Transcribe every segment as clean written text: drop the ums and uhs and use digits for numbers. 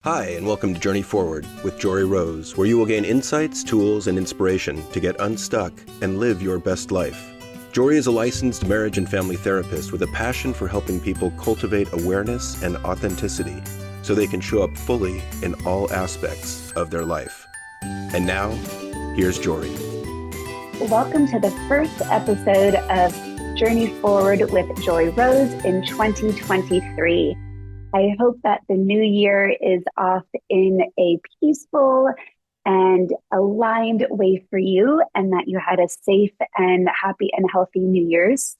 Hi, and welcome to Journey Forward with Joree Rose, where you will gain insights, tools, and inspiration to get unstuck and live your best life. Joree is a licensed marriage and family therapist with a passion for helping people cultivate awareness and authenticity so they can show up fully in all aspects of their life. And now, here's Joree. Welcome to the first episode of Journey Forward with Joree Rose in 2023. I hope that the new year is off in a peaceful and aligned way for you, and that you had a safe and happy and healthy New Year's.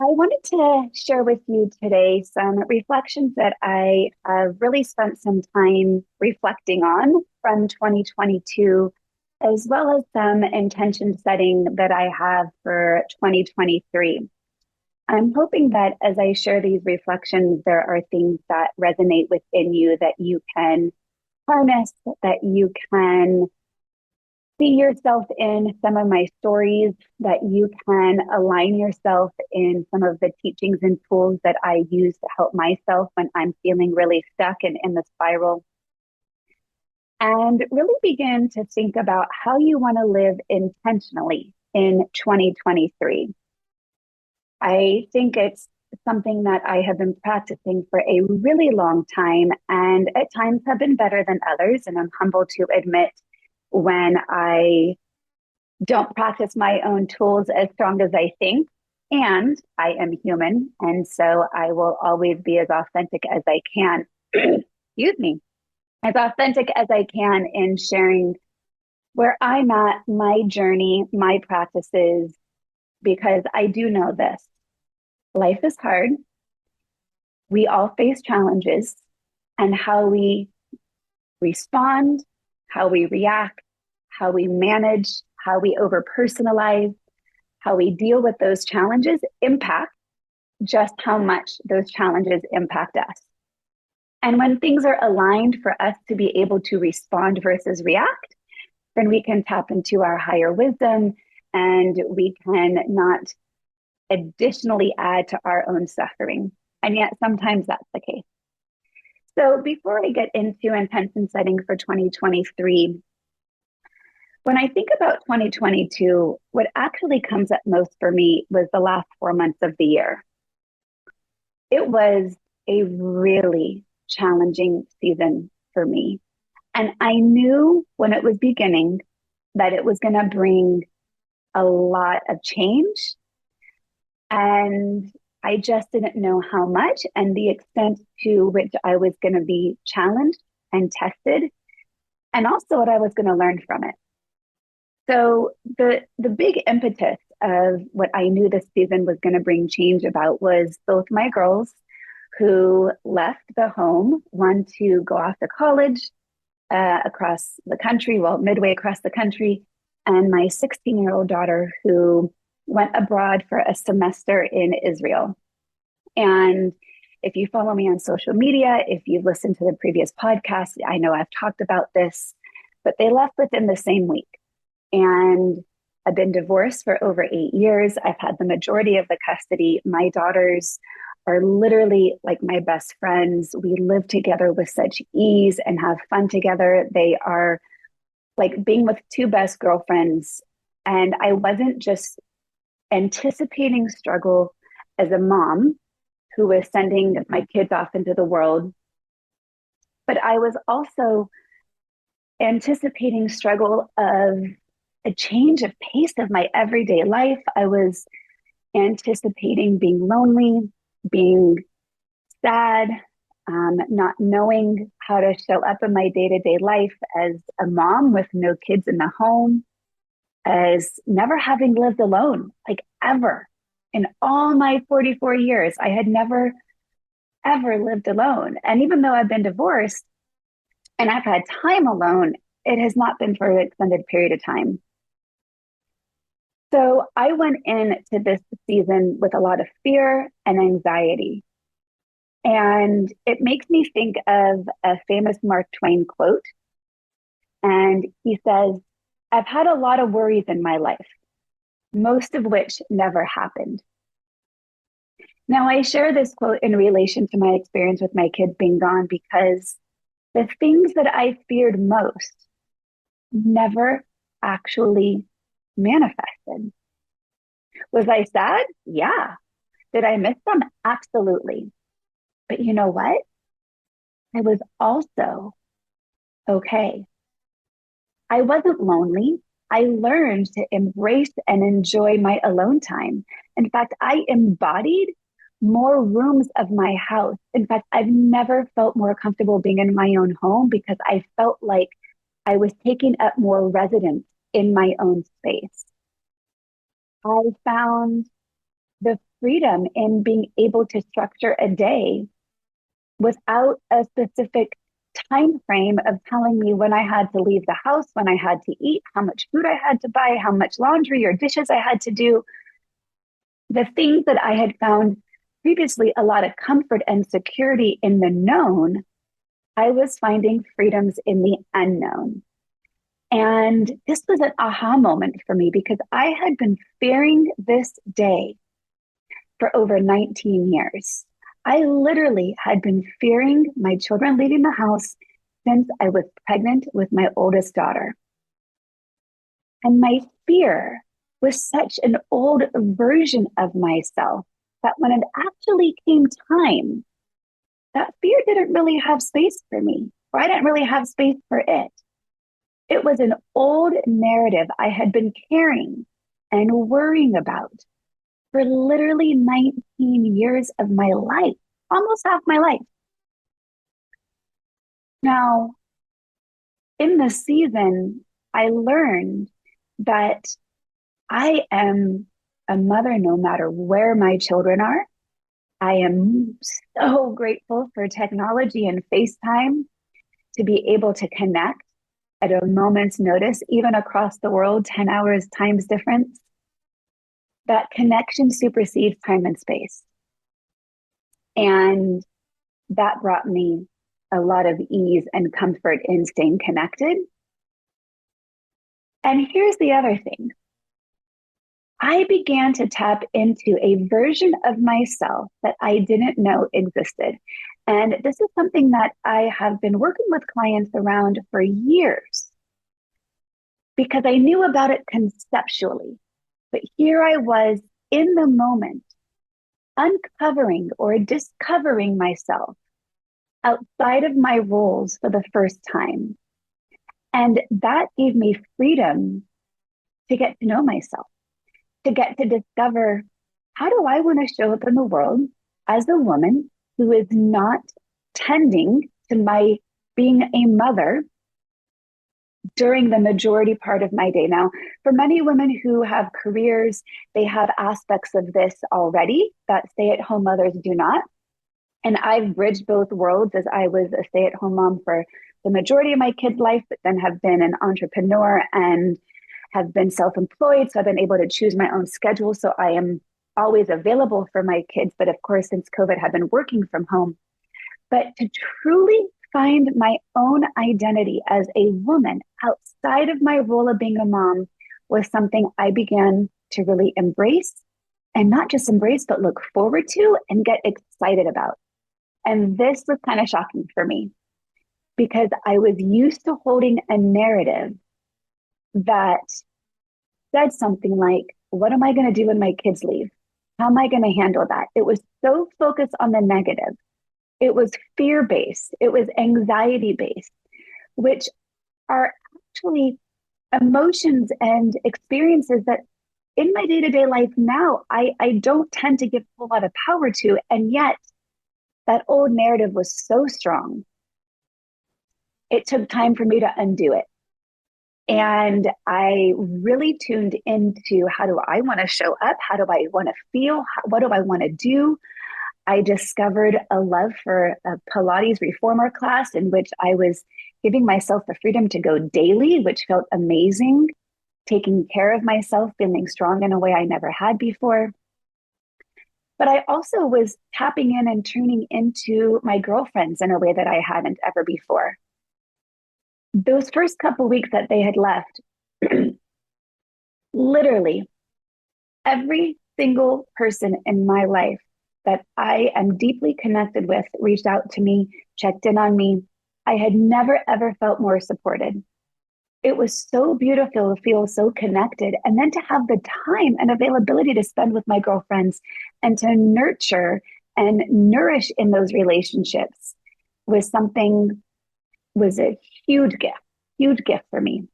I wanted to share with you today some reflections that I have really spent some time reflecting on from 2022, as well as some intention setting that I have for 2023. I'm hoping that as I share these reflections, there are things that resonate within you that you can harness, that you can see yourself in some of my stories, that you can align yourself in some of the teachings and tools that I use to help myself when I'm feeling really stuck and in the spiral. And really begin to think about how you want to live intentionally in 2023. I think it's something that I have been practicing for a really long time, and at times have been better than others. And I'm humble to admit when I don't practice my own tools as strong as I think. And I am human, and so I will always be as authentic as I can. Excuse me, as authentic as I can in sharing where I'm at, my journey, my practices, because I do know this. Life is hard. We all face challenges, and how we respond, how we react, how we manage, how we over-personalize, how we deal with those challenges impact just how much those challenges impact us. And when things are aligned for us to be able to respond versus react, then we can tap into our higher wisdom, and we can not additionally add to our own suffering. And yet sometimes that's the case. So before I get into intention setting for 2023, when I think about 2022, what actually comes up most for me was the last 4 months of the year. It was a really challenging season for me. And I knew when it was beginning that it was going to bring a lot of change. And I just didn't know how much and the extent to which I was going to be challenged and tested, and also what I was going to learn from it. So the big impetus of what I knew this season was going to bring change about was both my girls who left the home, one to go off to college across the country, well, midway across the country, and my 16-year-old daughter who went abroad for a semester in Israel. And if you follow me on social media, if you've listened to the previous podcast, I know I've talked about this, but they left within the same week. And I've been divorced for over 8 years. I've had the majority of the custody. My daughters are literally like my best friends. We live together with such ease and have fun together. They are like being with two best girlfriends. And I wasn't just anticipating struggle as a mom who was sending my kids off into the world, but I was also anticipating struggle of a change of pace of my everyday life. I was anticipating being lonely, being sad, not knowing how to show up in my day-to-day life as a mom with no kids in the home, as never having lived alone, like ever. In all my 44 years, I had never, ever lived alone. And even though I've been divorced and I've had time alone, it has not been for an extended period of time. So I went into this season with a lot of fear and anxiety. And it makes me think of a famous Mark Twain quote. And he says, "I've had a lot of worries in my life, most of which never happened." Now, I share this quote in relation to my experience with my kids being gone because the things that I feared most never actually manifested. Was I sad? Yeah. Did I miss them? Absolutely. But you know what? I was also okay. I wasn't lonely. I learned to embrace and enjoy my alone time. In fact, I embodied more rooms of my house. In fact, I've never felt more comfortable being in my own home because I felt like I was taking up more residence in my own space. I found the freedom in being able to structure a day without a specific time frame of telling me when I had to leave the house, when I had to eat, how much food I had to buy, how much laundry or dishes I had to do. The things that I had found previously a lot of comfort and security in the known, I was finding freedoms in the unknown. And this was an aha moment for me because I had been fearing this day for over 19 years. I literally had been fearing my children leaving the house since I was pregnant with my oldest daughter. And my fear was such an old version of myself that when it actually came time, that fear didn't really have space for me, or I didn't really have space for it. It was an old narrative I had been carrying and worrying about for literally 19 years of my life, almost half my life. Now, in this season, I learned that I am a mother no matter where my children are. I am so grateful for technology and FaceTime to be able to connect at a moment's notice, even across the world, 10 hours times difference. That connection supersedes time and space. And that brought me a lot of ease and comfort in staying connected. And here's the other thing. I began to tap into a version of myself that I didn't know existed. And this is something that I have been working with clients around for years because I knew about it conceptually. But here I was in the moment, uncovering or discovering myself outside of my roles for the first time. And that gave me freedom to get to know myself, to get to discover, how do I want to show up in the world as a woman who is not tending to my being a mother during the majority part of my day. Now, for many women who have careers, they have aspects of this already that stay-at-home mothers do not. And I've bridged both worlds as I was a stay-at-home mom for the majority of my kids' life, but then have been an entrepreneur and have been self-employed. So I've been able to choose my own schedule. So I am always available for my kids. But of course, since COVID, have been working from home. But to truly find my own identity as a woman outside of my role of being a mom was something I began to really embrace, and not just embrace, but look forward to and get excited about. And this was kind of shocking for me because I was used to holding a narrative that said something like, what am I going to do when my kids leave? How am I going to handle that? It was so focused on the negative. It was fear-based. It was anxiety-based, which are actually emotions and experiences that in my day-to-day life now, I don't tend to give a whole lot of power to. And yet that old narrative was so strong. It took time for me to undo it. And I really tuned into, how do I want to show up? How do I want to feel? What do I want to do? I discovered a love for a Pilates reformer class in which I was giving myself the freedom to go daily, which felt amazing, taking care of myself, feeling strong in a way I never had before. But I also was tapping in and tuning into my girlfriends in a way that I hadn't ever before. Those first couple weeks that they had left, literally every single person in my life that I am deeply connected with reached out to me, checked in on me, I had never, ever felt more supported. It was so beautiful to feel so connected. And then to have the time and availability to spend with my girlfriends and to nurture and nourish in those relationships was something, was a huge gift for me.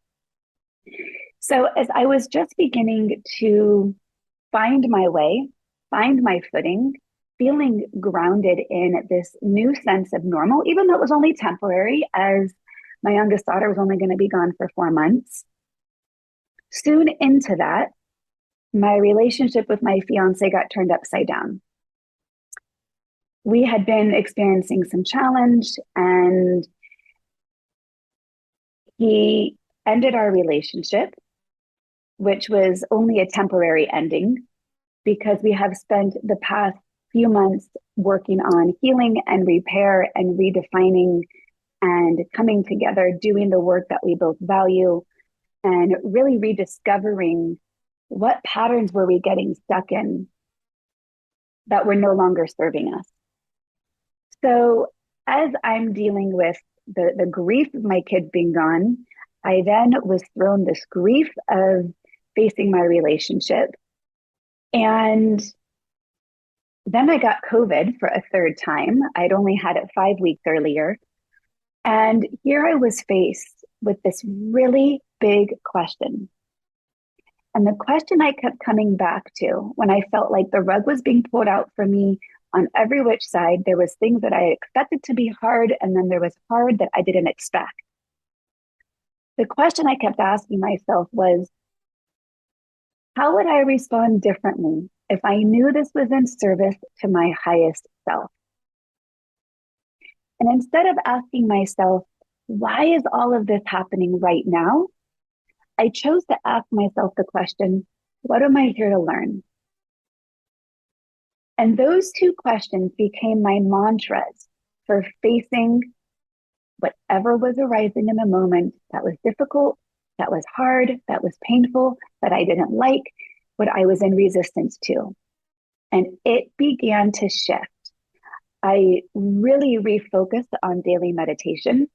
So as I was just beginning to find my way, find my footing, feeling grounded in this new sense of normal, even though it was only temporary, as my youngest daughter was only going to be gone for 4 months. Soon into that, my relationship with my fiance got turned upside down. We had been experiencing some challenge, and he ended our relationship, which was only a temporary ending because we have spent the past few months working on healing and repair and redefining and coming together, doing the work that we both value, and really rediscovering what patterns were we getting stuck in that were no longer serving us. So as I'm dealing with the grief of my kids being gone, I then was thrown this grief of facing my relationship. And then I got COVID for a third time. I'd only had it 5 weeks earlier. And here I was faced with this really big question. And the question I kept coming back to when I felt like the rug was being pulled out for me on every which side, there was things that I expected to be hard, and then there was hard that I didn't expect. The question I kept asking myself was, how would I respond differently if I knew this was in service to my highest self? And instead of asking myself, why is all of this happening right now? I chose to ask myself the question, what am I here to learn? And those two questions became my mantras for facing whatever was arising in the moment that was difficult, that was hard, that was painful, that I didn't like, what I was in resistance to. And it began to shift. I really refocused on daily meditation.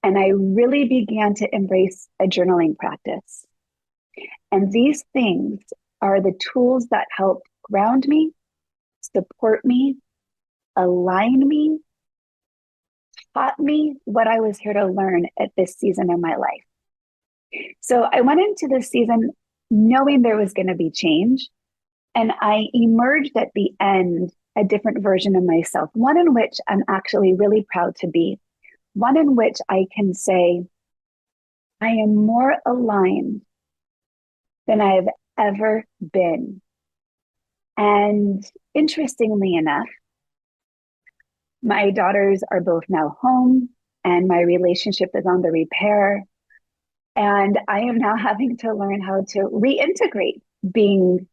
And I really began to embrace a journaling practice. And these things are the tools that help ground me, support me, align me, taught me what I was here to learn at this season of my life. So I went into this season knowing there was going to be change. And I emerged at the end a different version of myself, one in which I'm actually really proud to be, one in which I can say, I am more aligned than I've ever been. And interestingly enough, my daughters are both now home and my relationship is on the repair. And I am now having to learn how to reintegrate being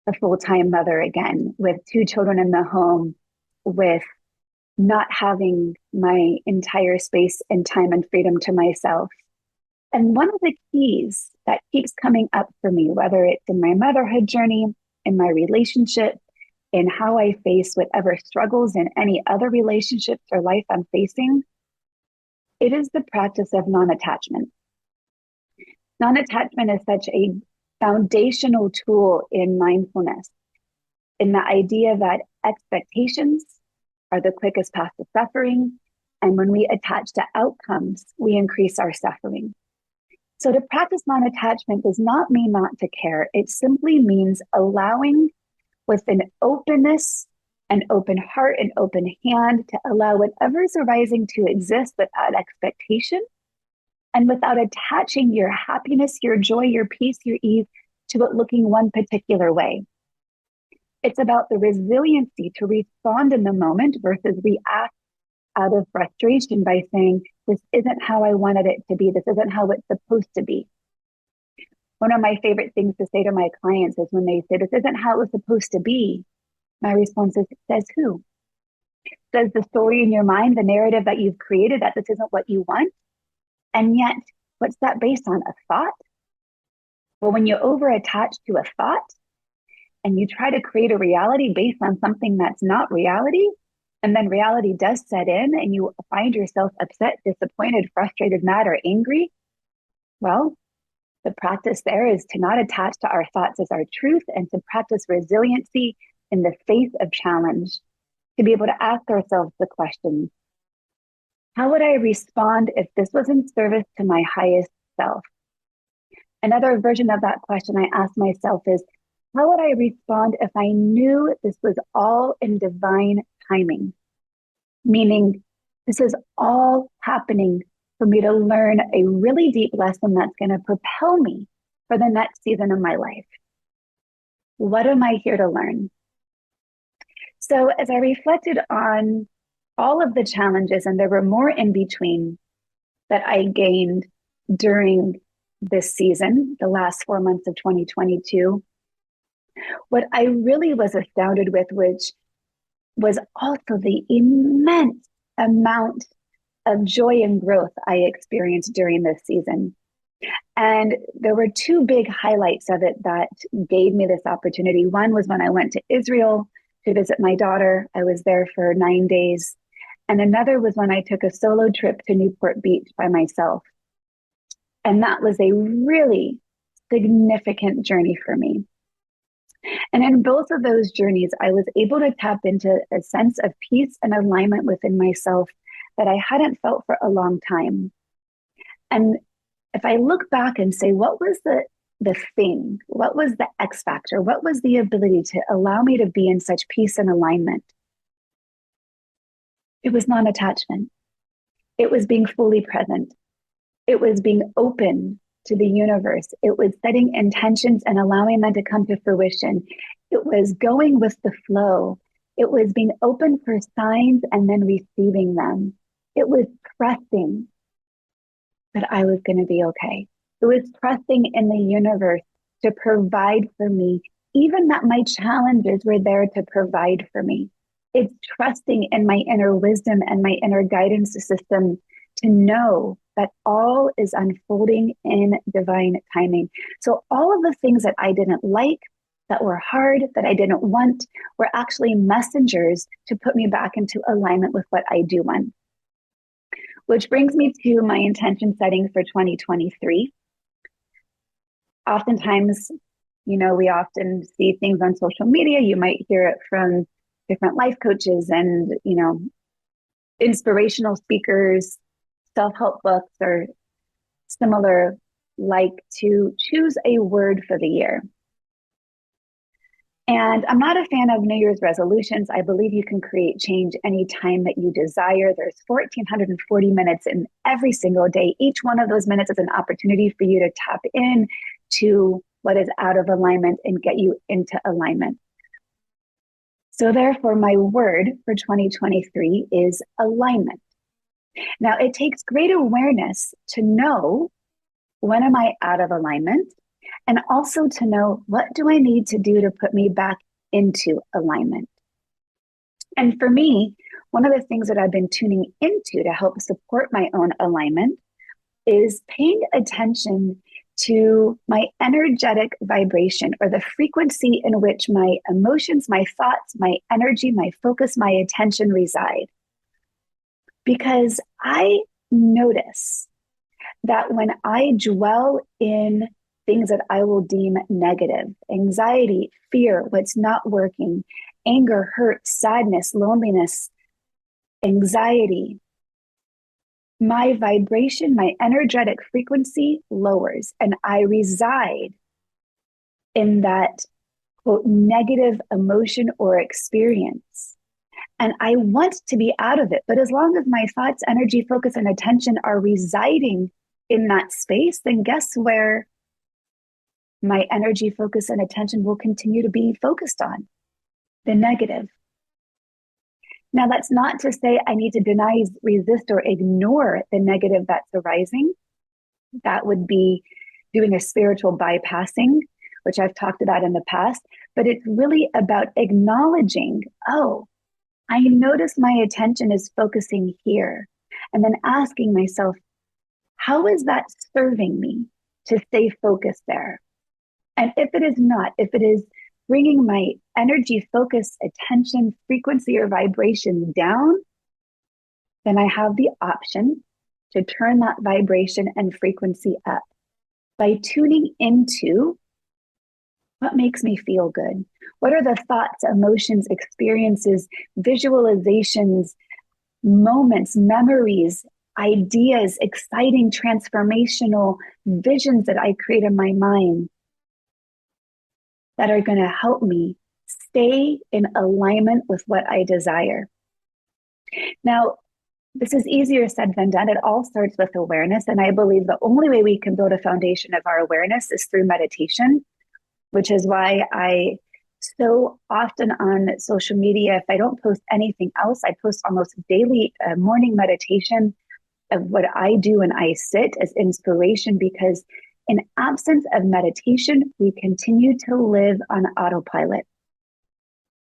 a full-time mother again with 2 children in the home, with not having my entire space and time and freedom to myself. And one of the keys that keeps coming up for me, whether it's in my motherhood journey, in my relationship, in how I face whatever struggles in any other relationships or life I'm facing, it is the practice of non-attachment. Non-attachment is such a foundational tool in mindfulness, in the idea that expectations are the quickest path to suffering. And when we attach to outcomes, we increase our suffering. So to practice non-attachment does not mean not to care. It simply means allowing with an openness, an open heart, an open hand to allow whatever is arising to exist without expectation and without attaching your happiness, your joy, your peace, your ease to it looking one particular way. It's about the resiliency to respond in the moment versus react out of frustration by saying, this isn't how I wanted it to be. This isn't how it's supposed to be. One of my favorite things to say to my clients is when they say, this isn't how it was supposed to be, my response is, says who? Says the story in your mind, the narrative that you've created that this isn't what you want? And yet, what's that based on? A thought? Well, when you over-attach to a thought and you try to create a reality based on something that's not reality, And then reality does set in and you find yourself upset, disappointed, frustrated, mad, or angry. Well, the practice there is to not attach to our thoughts as our truth and to practice resiliency in the face of challenge, to be able to ask ourselves the question, how would I respond if this was in service to my highest self? Another version of that question I ask myself is, how would I respond if I knew this was all in divine timing? Meaning, this is all happening for me to learn a really deep lesson that's going to propel me for the next season of my life. What am I here to learn? So as I reflected on all of the challenges, and there were more in between that I gained during this season, the last 4 months of 2022, what I really was astounded with, which was also the immense amount of joy and growth I experienced during this season. And there were two big highlights of it that gave me this opportunity. One was when I went to Israel to visit my daughter. I was there for 9 days. And another was when I took a solo trip to Newport Beach by myself. And that was a really significant journey for me. And in both of those journeys, I was able to tap into a sense of peace and alignment within myself that I hadn't felt for a long time. And if I look back and say, what was the thing? What was the X factor? What was the ability to allow me to be in such peace and alignment? It was non-attachment. It was being fully present. It was being open to the universe. It was setting intentions and allowing them to come to fruition. It was going with the flow. It was being open for signs and then receiving them. It was trusting that I was going to be okay. It was trusting in the universe to provide for me, even that my challenges were there to provide for me. It's trusting in my inner wisdom and my inner guidance system to know that all is unfolding in divine timing. So all of the things that I didn't like, that were hard, that I didn't want, were actually messengers to put me back into alignment with what I do want. Which brings me to my intention setting for 2023. Oftentimes, we often see things on social media. You might hear it from different life coaches and, inspirational speakers, self-help books, or similar, like to choose a word for the year. And I'm not a fan of New Year's resolutions. I believe you can create change anytime that you desire. There's 1,440 minutes in every single day. Each one of those minutes is an opportunity for you to tap in to what is out of alignment and get you into alignment. So therefore, my word for 2023 is alignment. Now, it takes great awareness to know, when am I out of alignment? And also to know, what do I need to do to put me back into alignment? And for me, one of the things that I've been tuning into to help support my own alignment is paying attention to my energetic vibration, or the frequency in which my emotions, my thoughts, my energy, my focus, my attention reside. Because I notice that when I dwell in things that I will deem negative, anxiety, fear, what's not working, anger, hurt, sadness, loneliness, anxiety, my vibration, my energetic frequency lowers, and I reside in that, quote, negative emotion or experience. And I want to be out of it. But as long as my thoughts, energy, focus, and attention are residing in that space, then guess where my energy, focus, and attention will continue to be focused on? The negative. Now, that's not to say I need to deny, resist, or ignore the negative that's arising. That would be doing a spiritual bypassing, which I've talked about in the past. But it's really about acknowledging, oh, I notice my attention is focusing here. And then asking myself, how is that serving me to stay focused there? And if it is not, if it is bringing my energy, focus, attention, frequency, or vibration down, then I have the option to turn that vibration and frequency up by tuning into what makes me feel good. What are the thoughts, emotions, experiences, visualizations, moments, memories, ideas, exciting, transformational visions that I create in my mind that are going to help me stay in alignment with what I desire? Now, this is easier said than done. It all starts with awareness. And I believe the only way we can build a foundation of our awareness is through meditation, which is why I so often on social media, if I don't post anything else, I post almost daily morning meditation of what I do when I sit as inspiration, because in absence of meditation, we continue to live on autopilot,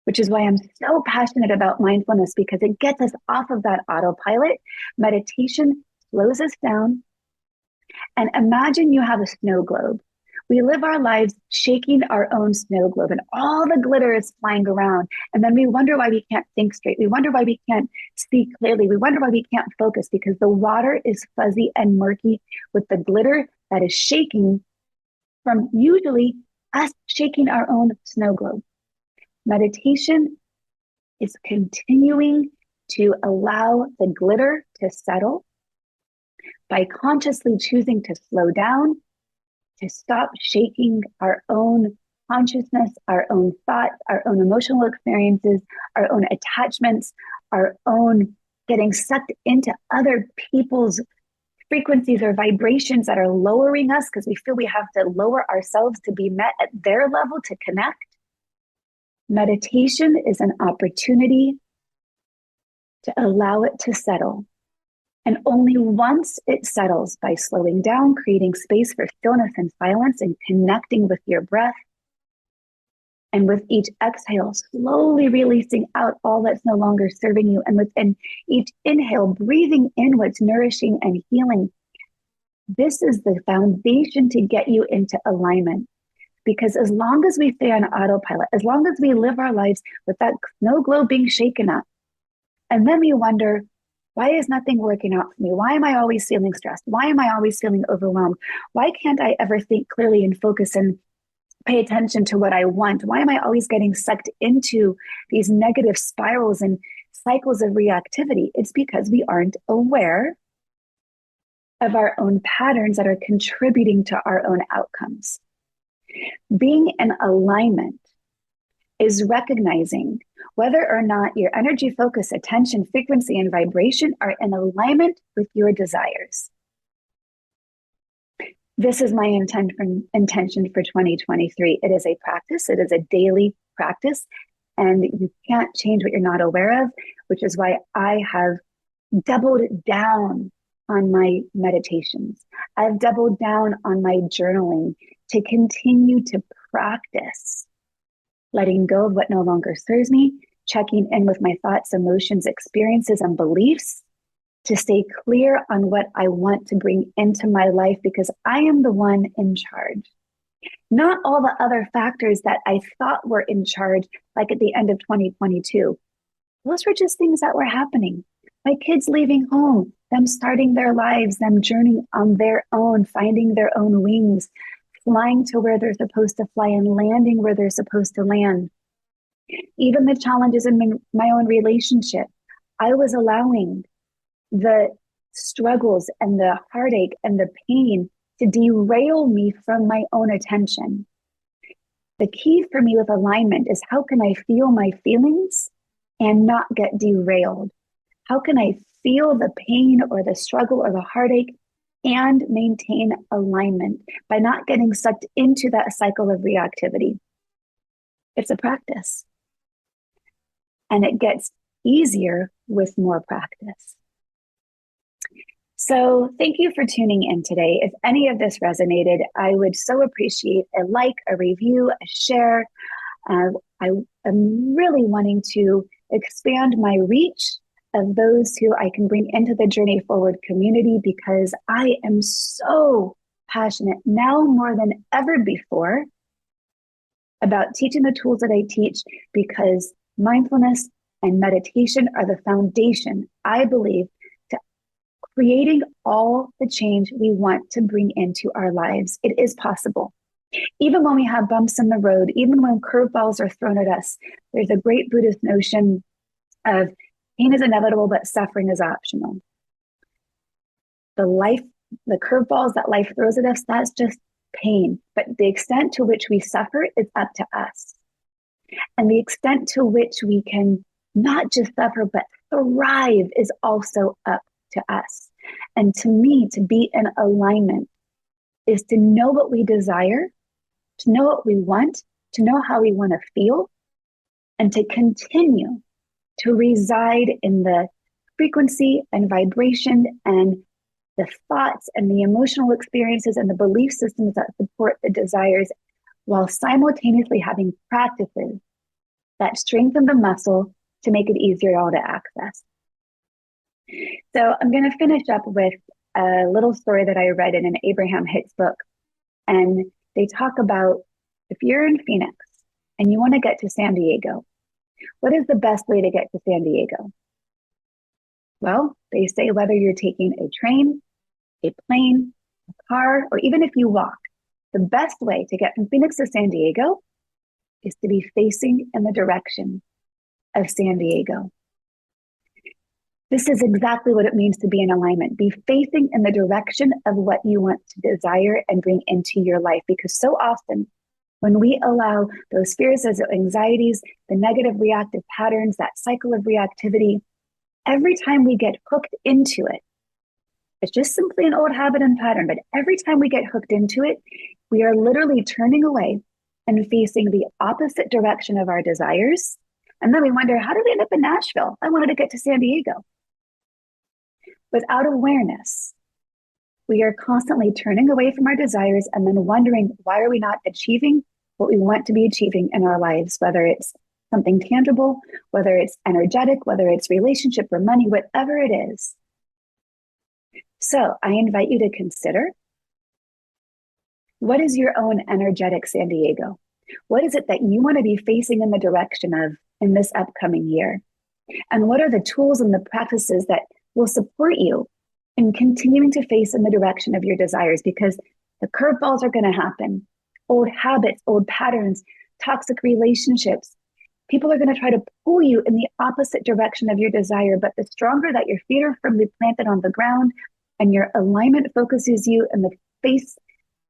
which is why I'm so passionate about mindfulness, because it gets us off of that autopilot. Meditation slows us down. And imagine you have a snow globe. We live our lives shaking our own snow globe, and all the glitter is flying around. And then we wonder why we can't think straight. We wonder why we can't see clearly. We wonder why we can't focus, because the water is fuzzy and murky with the glitter that is shaking from usually us shaking our own snow globe. Meditation is continuing to allow the glitter to settle by consciously choosing to slow down, to stop shaking our own consciousness, our own thoughts, our own emotional experiences, our own attachments, our own getting sucked into other people's frequencies or vibrations that are lowering us because we feel we have to lower ourselves to be met at their level to connect. Meditation is an opportunity to allow it to settle. And only once it settles, by slowing down, creating space for stillness and silence, and connecting with your breath. And with each exhale, slowly releasing out all that's no longer serving you. And within each inhale, breathing in what's nourishing and healing. This is the foundation to get you into alignment. Because as long as we stay on autopilot, as long as we live our lives with that snow globe being shaken up, and then we wonder, why is nothing working out for me? Why am I always feeling stressed? Why am I always feeling overwhelmed? Why can't I ever think clearly and focus and pay attention to what I want? Why am I always getting sucked into these negative spirals and cycles of reactivity? It's because we aren't aware of our own patterns that are contributing to our own outcomes. Being in alignment is recognizing whether or not your energy, focus, attention, frequency, and vibration are in alignment with your desires. This is my intention for 2023. It is a practice. It is a daily practice, and you can't change what you're not aware of, which is why I have doubled down on my meditations. I've doubled down on my journaling to continue to practice letting go of what no longer serves me, checking in with my thoughts, emotions, experiences, and beliefs to stay clear on what I want to bring into my life, because I am the one in charge. Not all the other factors that I thought were in charge, like at the end of 2022. Those were just things that were happening. My kids leaving home, them starting their lives, them journeying on their own, finding their own wings, flying to where they're supposed to fly and landing where they're supposed to land. Even the challenges in my own relationship, I was allowing the struggles and the heartache and the pain to derail me from my own attention. The key for me with alignment is, how can I feel my feelings and not get derailed? How can I feel the pain or the struggle or the heartache and maintain alignment by not getting sucked into that cycle of reactivity? It's a practice. And it gets easier with more practice. So thank you for tuning in today. If any of this resonated, I would so appreciate a like, a review, a share. I am really wanting to expand my reach of those who I can bring into the Journey Forward community, because I am so passionate now more than ever before about teaching the tools that I teach, because mindfulness and meditation are the foundation, I believe, to creating all the change we want to bring into our lives. It is possible. Even when we have bumps in the road, even when curveballs are thrown at us, there's a great Buddhist notion of pain is inevitable, but suffering is optional. The curveballs that life throws at us, that's just pain. But the extent to which we suffer is up to us. And the extent to which we can not just suffer, but thrive is also up to us. And to me, to be in alignment is to know what we desire, to know what we want, to know how we want to feel, and to continue to reside in the frequency and vibration and the thoughts and the emotional experiences and the belief systems that support the desires, while simultaneously having practices that strengthen the muscle to make it easier all to access. So I'm going to finish up with a little story that I read in an Abraham Hicks book. And they talk about, if you're in Phoenix and you want to get to San Diego, what is the best way to get to San Diego? Well, they say whether you're taking a train, a plane, a car, or even if you walk, the best way to get from Phoenix to San Diego is to be facing in the direction of San Diego. This is exactly what it means to be in alignment. Be facing in the direction of what you want to desire and bring into your life. Because so often, when we allow those fears, those anxieties, the negative reactive patterns, that cycle of reactivity, every time we get hooked into it, it's just simply an old habit and pattern, but every time we get hooked into it, we are literally turning away and facing the opposite direction of our desires. And then we wonder, how did we end up in Nashville? I wanted to get to San Diego. Without awareness, we are constantly turning away from our desires and then wondering, why are we not achieving what we want to be achieving in our lives, whether it's something tangible, whether it's energetic, whether it's relationship or money, whatever it is. So I invite you to consider, what is your own energetic San Diego? What is it that you want to be facing in the direction of in this upcoming year? And what are the tools and the practices that will support you in continuing to face in the direction of your desires? Because the curveballs are going to happen. Old habits, old patterns, toxic relationships. People are going to try to pull you in the opposite direction of your desire. But the stronger that your feet are firmly planted on the ground and your alignment focuses you in the face,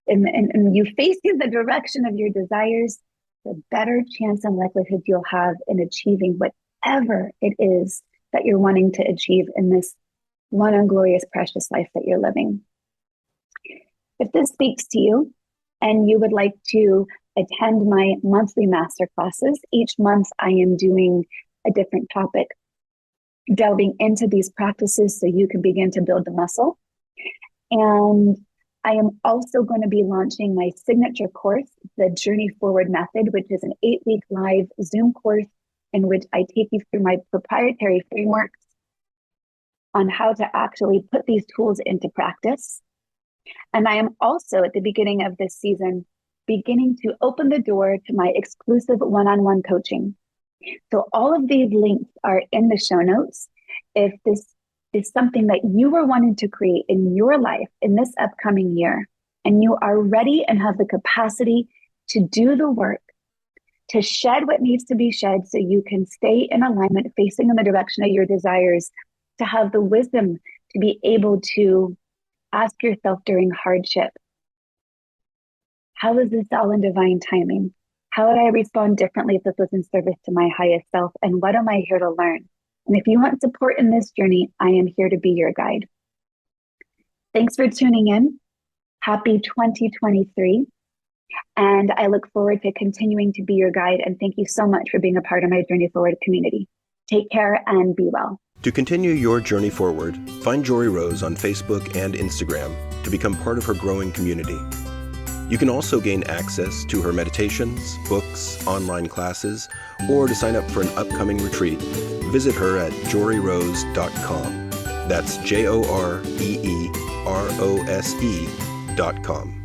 and you face in the direction of your desires, the better chance and likelihood you'll have in achieving whatever it is that you're wanting to achieve in this one unglorious, precious life that you're living. If this speaks to you and you would like to attend my monthly masterclasses, each month I am doing a different topic, delving into these practices so you can begin to build the muscle. And I am also going to be launching my signature course, the Journey Forward Method, which is an 8-week live Zoom course in which I take you through my proprietary frameworks on how to actually put these tools into practice. And I am also, at the beginning of this season, beginning to open the door to my exclusive one-on-one coaching. So all of these links are in the show notes. If this is something that you are wanting to create in your life in this upcoming year, and you are ready and have the capacity to do the work, to shed what needs to be shed so you can stay in alignment, facing in the direction of your desires, to have the wisdom to be able to ask yourself during hardship, how is this all in divine timing? How would I respond differently if this was in service to my highest self? And what am I here to learn? And if you want support in this journey, I am here to be your guide. Thanks for tuning in. Happy 2023. And I look forward to continuing to be your guide. And thank you so much for being a part of my Journey Forward community. Take care and be well. To continue your journey forward, find Joree Rose on Facebook and Instagram to become part of her growing community. You can also gain access to her meditations, books, online classes, or to sign up for an upcoming retreat. Visit her at joreerose.com. That's JOREEROSE.com.